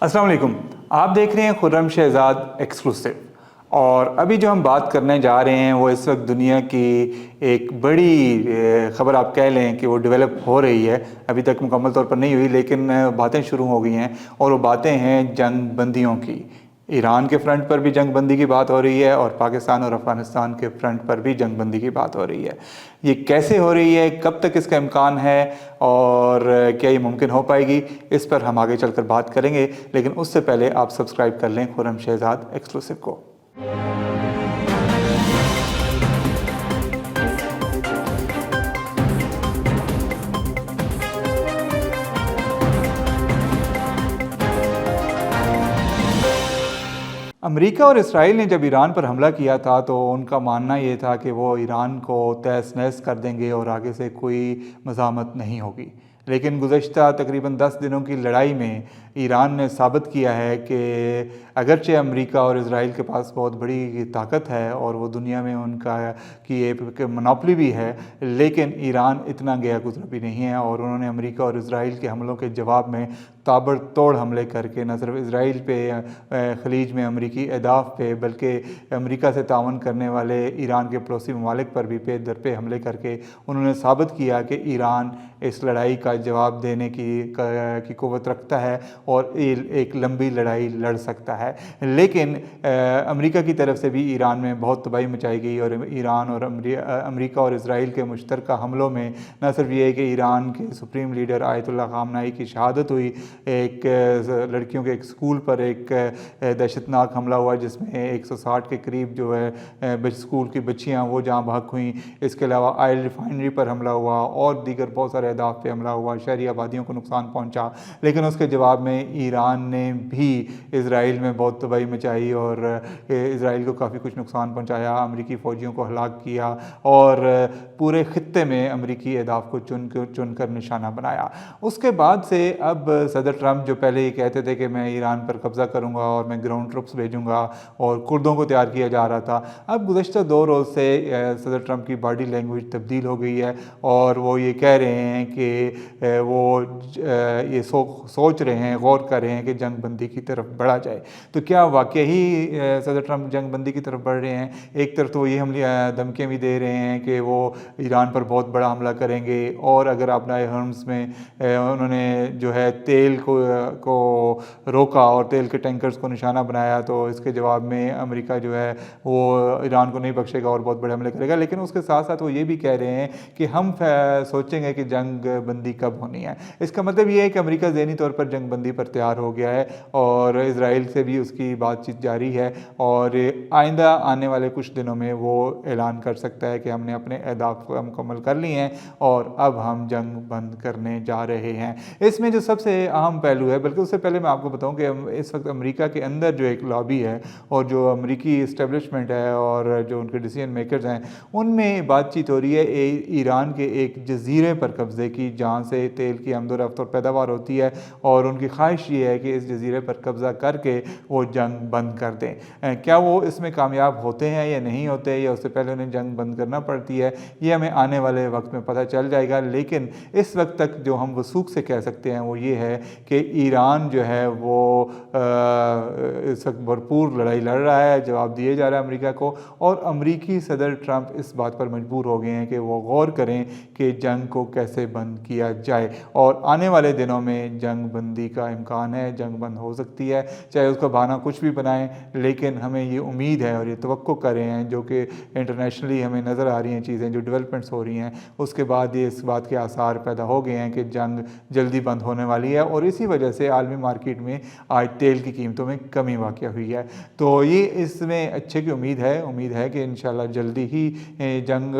अस्सलाम वालेकुम। आप देख रहे हैं खुर्रम शहजाद एक्सक्लूसिव। और अभी जो हम बात करने जा रहे हैं वो इस वक्त दुनिया की एक बड़ी ख़बर आप कह लें कि वो डेवलप हो रही है। अभी तक मुकम्मल तौर पर नहीं हुई लेकिन बातें शुरू हो गई हैं और वो बातें हैं जंग बंदियों की। ईरान के फ्रंट पर भी जंग बंदी की बात हो रही है और पाकिस्तान और अफ़गानिस्तान के फ्रंट पर भी जंग बंदी की बात हो रही है। ये कैसे हो रही है, कब तक इसका इम्कान है और क्या ये मुमकिन हो पाएगी, इस पर हम आगे चलकर बात करेंगे। लेकिन उससे पहले आप सब्सक्राइब कर लें खुर्रम शहजाद एक्सक्लूसिव को। अमेरिका और इसराइल ने जब ईरान पर हमला किया था तो उनका मानना ये था कि वो ईरान को तहस नहस कर देंगे और आगे से कोई मज़ामत नहीं होगी। लेकिन गुज़श्ता तकरीबन 10 दिनों की लड़ाई में ईरान ने साबित किया है कि अगरचे अमेरिका और इसराइल के पास बहुत बड़ी ताकत है और वो दुनिया में उनका की एक मोनोपोली भी है, लेकिन ईरान इतना गया गुजरा भी नहीं है। और उन्होंने अमेरिका और इसराइल के हमलों के जवाब में ताबड़तोड़ हमले करके न सिर्फ इसराइल पे, खलीज में अमेरिकी अहदाफ पे, बल्कि अमेरिका से तावन करने वाले ईरान के पड़ोसी ममालिक पर भी पे दर पे हमले करके उन्होंने साबित किया कि ईरान इस लड़ाई का जवाब देने की क़ुव्वत रखता है और एक लंबी लड़ाई लड़ सकता है। लेकिन अमेरिका की तरफ से भी ईरान में बहुत तबाही मचाई गई और ईरान और अमेरिका और इसराइल के मुश्तरका हमलों में न सिर्फ ये है कि ईरान के सुप्रीम लीडर आयतुल्लाह ख़ामनेई की शहादत हुई, एक लड़कियों के एक स्कूल पर एक दहशतनाक हमला हुआ जिसमें 160 के करीब जो है स्कूल की बच्चियाँ वो जहाँ भाग हुई। इसके अलावा ऑयल रिफाइनरी पर हमला हुआ और दीगर बहुत सारे अहदाफ पे हमला हुआ, शहरी आबादियों को नुकसान पहुँचा। लेकिन उसके जवाब में ईरान ने भी इसराइल में बहुत तबाही मचाई और इसराइल को काफ़ी कुछ नुकसान पहुँचाया, अमेरिकी फ़ौजियों को हलाक किया और पूरे ख़ित्ते में अमेरिकी अहदाफ को चुन कर निशाना बनाया। उसके बाद से अब सदर ट्रंप जो पहले ये कहते थे कि मैं ईरान पर कब्ज़ा करूँगा और मैं ग्राउंड ट्रुप्स भेजूँगा और कुर्दों को तैयार किया जा रहा था, अब गुज़श्ता 2 रोज़ से सदर ट्रंप की बॉडी लैंग्वेज तब्दील हो गई है और वो ये कह रहे हैं कि वो ये सोच रहे हैं, गौर कर रहे हैं कि जंग बंदी की तरफ बढ़ा जाए। तो क्या वाकई ही सदर ट्रंप जंग बंदी की तरफ बढ़ रहे हैं? एक तरफ तो ये हम धमकियाँ भी दे रहे हैं कि वो ईरान पर बहुत बड़ा हमला करेंगे और अगर अपना हर्म्स में उन्होंने जो है तेल को रोका और तेल के टैंकर्स को निशाना बनाया तो इसके जवाब में अमेरिका जो है वो ईरान को नहीं बख्शेगा और बहुत बड़े हमले करेगा। लेकिन उसके साथ साथ वो ये भी कह रहे हैं कि हम सोचेंगे कि जंग बंदी कब होनी है। इसका मतलब ये है कि अमेरिका ज़हनी तौर पर जंग बंदी पर तैयार हो गया है और इसराइल से भी उसकी बातचीत जारी है और आइंदा आने वाले कुछ दिनों में वो ऐलान कर सकता है कि हमने अपने अहदाफ को मुकम्मल कर लिए हैं और अब हम जंग बंद करने जा रहे हैं। इसमें जो सबसे अहम पहलू है, बल्कि उससे पहले मैं आपको बताऊं कि इस वक्त अमेरिका के अंदर जो एक लॉबी है और जो अमेरिकी इस्टेब्लिशमेंट है और जो उनके डिसीजन मेकर्स हैं उनमें बातचीत हो रही है ईरान के एक जजीरे पर कब्ज़े की जहाँ से तेल की आमदोरफ्त और पैदावार होती है और उनकी ख्वाहिश ये है कि इस जजीरे पर कब्ज़ा करके वो जंग बंद कर दें। क्या वो इसमें कामयाब होते हैं या नहीं होते या उससे पहले उन्हें जंग बंद करना पड़ती है, ये हमें आने वाले वक्त में पता चल जाएगा। लेकिन इस वक्त तक जो हम वसूख से कह सकते हैं वो ये है कि ईरान जो है वो इस वक्त भरपूर लड़ाई लड़ रहा है, जवाब दिए जा रहा है अमेरिका को और अमेरिकी सदर ट्रंप इस बात पर मजबूर हो गए हैं कि वो गौर करें कि जंग को कैसे बंद किया जाए और आने वाले दिनों में जंग बंदी का इम्कान है, जंग बंद हो सकती है, चाहे उसका बहाना कुछ भी बनाएं। लेकिन हमें ये उम्मीद है और ये तवक्को कर रहे हैं जो कि इंटरनेशनली हमें नज़र आ रही हैं चीज़ें जो डेवलपमेंट्स हो रही हैं, उसके बाद ये इस बात के आसार पैदा हो गए हैं कि जंग जल्दी बंद होने वाली है और इसी वजह से आलमी मार्केट में आज तेल की कीमतों में कमी वाक़या हुई है। तो ये इसमें अच्छे की उम्मीद है कि इंशाल्लाह जल्दी ही जंग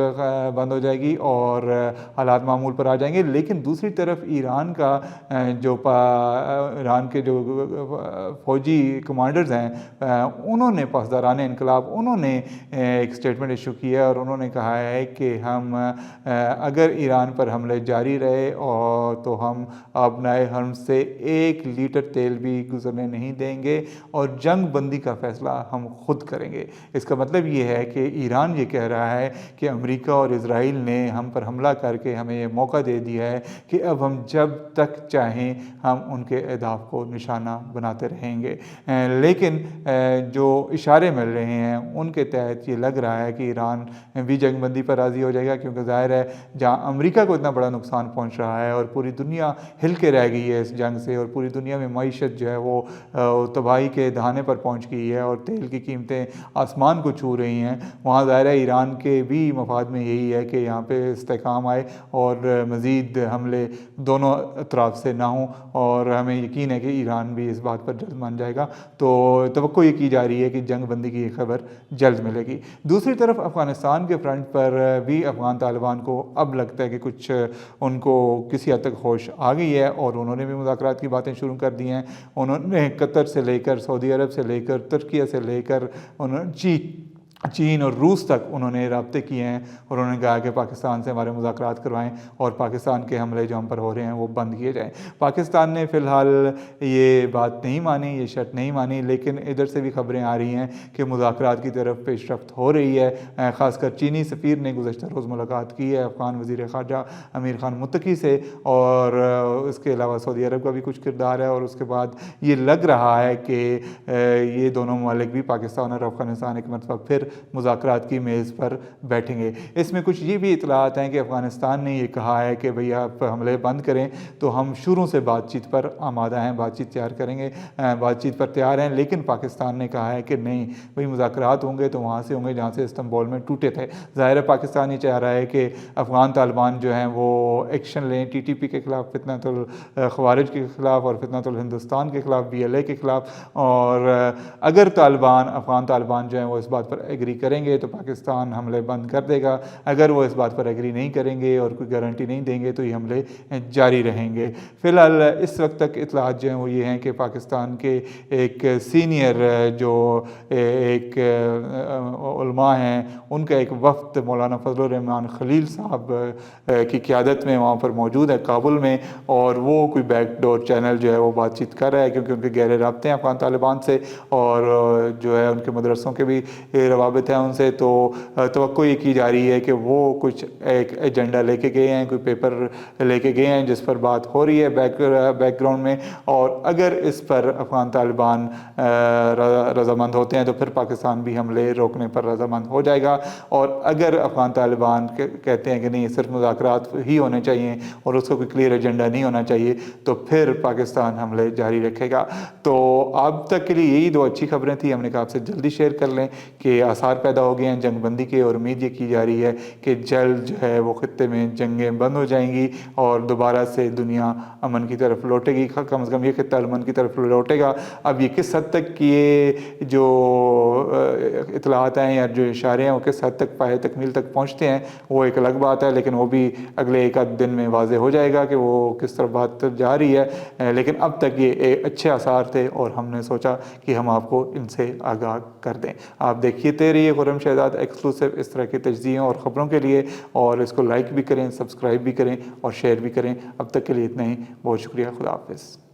बंद हो जाएगी और हालात मामूल पर आ जाएंगे। लेकिन दूसरी तरफ ईरान के जो फौजी कमांडर्स हैं उन्होंने पासदारान इनकलाब उन्होंने एक स्टेटमेंट इशू किया और उन्होंने कहा है कि हम अगर ईरान पर हमले जारी रहे और तो हम अपनाए हर्म से 1 लीटर तेल भी गुजरने नहीं देंगे और जंग बंदी का फैसला हम खुद करेंगे। इसका मतलब ये है कि ईरान ये कह रहा है कि अमेरिका और इसराइल ने हम पर हमला करके हमें ये मौका दे दिया है कि अब हम जब तक चाहें हम उनके अहदाफ को निशाना बनाते रहेंगे। लेकिन जो इशारे मिल रहे हैं उनके तहत ये लग रहा है कि ईरान भी जंगबंदी पर राज़ी हो जाएगा, क्योंकि ज़ाहिर है जहाँ अमेरिका को इतना बड़ा नुकसान पहुँच रहा है और पूरी दुनिया हिल के रह गई है इस जंग से, और पूरी दुनिया में मईशत जो है वो तबाही के दहाने पर पहुँच गई है और तेल की कीमतें आसमान को छू रही हैं, वहाँ ज़ाहिर है ईरान के भी मफाद में यही है कि यहाँ पे इस्तेकाम आए और मज़ीद हमले दोनों अतराफ से ना हों, और हमें यकीन है कि ईरान भी इस बात पर जल्द मान जाएगा। तो तवक्को ये की जा रही है कि जंग बंदी की खबर जल्द मिलेगी। दूसरी तरफ अफ़गानिस्तान के फ्रंट पर भी अफ़गान तालिबान को अब लगता है कि कुछ उनको किसी हद तक होश आ गई है और उन्होंने भी मुज़ाकरात की बातें शुरू कर दी हैं। उन्होंने कतर से लेकर सऊदी अरब से लेकर तुर्की से लेकर उन्होंने चीन और रूस तक उन्होंने रब्ते किए हैं और उन्होंने कहा कि पाकिस्तान से हमारे मुज़ाकरात करवाएं और पाकिस्तान के हमले जो हम पर हो रहे हैं वो बंद किए जाएं। पाकिस्तान ने फ़िलहाल ये बात नहीं मानी, ये शर्त नहीं मानी, लेकिन इधर से भी खबरें आ रही हैं कि मुज़ाकरात की तरफ पेशरफ्त हो रही है। ख़ासकर चीनी सफ़ीर ने गुज़श्ता रोज़ मुलाकात की है अफ़गान वज़ीर ख़ारजा अमीर ख़ान मुत्तकी से, और इसके अलावा सऊदी अरब का भी कुछ किरदार है। और उसके बाद ये लग रहा है कि ये दोनों ममालिक भी पाकिस्तान और अफ़गानिस्तान एक मरतबा फिर मुज़ाकरात की मेज़ पर बैठेंगे। इसमें कुछ ये भी इतलात हैं कि अफ़गानिस्तान ने ये कहा है कि भैया आप हमले बंद करें तो हम शुरू से बातचीत पर आमादा हैं, बातचीत तैयार करेंगे, बातचीत पर तैयार हैं। लेकिन पाकिस्तान ने कहा है कि नहीं भाई, मुज़ाकरात होंगे तो वहाँ से होंगे जहाँ से इस्तांबुल में टूटे थे। ज़ाहिर है पाकिस्तान ये चाह रहा है कि अफ़गान तालिबान जो हैं वो एक्शन लें TTP के ख़िलाफ़, फितनतुल ख़वारिज के ख़िलाफ़ और फितनतुल हिंदुस्तान के ख़िलाफ़, BLA के ख़िलाफ़। और अगर अफ़गान तालिबान जो हैं वो इस बात पर एग्री करेंगे तो पाकिस्तान हमले बंद कर देगा। अगर वो इस बात पर एग्री नहीं करेंगे और कोई गारंटी नहीं देंगे तो ये हमले जारी रहेंगे। फ़िलहाल इस वक्त तक इतलात जो हैं वो ये हैं कि पाकिस्तान के एक सीनियर जो एक उलमा हैं उनका एक वफ़द मौलाना फजलुर रहमान खलील साहब की क़ियादत में वहाँ पर मौजूद है काबुल में, और वो कोई बैकडोर चैनल जो है वो बातचीत कर रहा है, क्योंकि उनके गहरे राब्ते हैं अफ़गान तालिबान से और जो है उनके मदरसों के भी रवाबित हैं उनसे। तो तवक्को ये की जा रही है कि वो कुछ एक एजेंडा लेके गए हैं, कोई पेपर लेके गए हैं जिस पर बात हो रही है बैकग्राउंड में, और अगर इस पर अफ़गान तालिबान रज़ामंद होते हैं तो फिर पाकिस्तान भी हमले रोकने पर रज़ामंद हो जाएगा। और अगर अफ़गान तालिबान कहते हैं कि नहीं सिर्फ मुज़ाकरात ही होने चाहिए और उसका कोई क्लियर एजेंडा नहीं होना चाहिए तो फिर पाकिस्तान हमले जारी रखेगा। तो अब तक के लिए यही दो अच्छी खबरें थी, हमने कहा आपसे जल्दी शेयर कर लें कि आसार पैदा हो गए हैं जंगबंदी के, और उम्मीद ये की जा रही है कि जल्द जो है वो ख़ित्ते में जंगें बंद हो जाएंगी और दोबारा से दुनिया अमन की तरफ लौटेगी, कम से कम ये खित्ता अमन की तरफ लौटेगा। अब ये किस हद तक ये जो इतलात हैं या जो इशारे हैं वो किस हद तक पाए तकमील तक पहुँचते हैं वो एक अलग बात है, लेकिन वो भी अगले एक आध दिन में वाज़े हो जाएगा कि वो किस तरह बात जा रही है। लेकिन अब तक ये अच्छे आसार थे और हमने सोचा कि हम आपको इनसे आगाह कर दें। आप देखते रहिए खुर्रम शहज़ाद एक्सक्लूसिव इस तरह के तजज़ियों और ख़बरों के लिए, और इसको लाइक भी करें, सब्सक्राइब भी करें और शेयर भी करें। अब तक के लिए इतना ही, बहुत शुक्रिया, खुदा हाफ़िज़।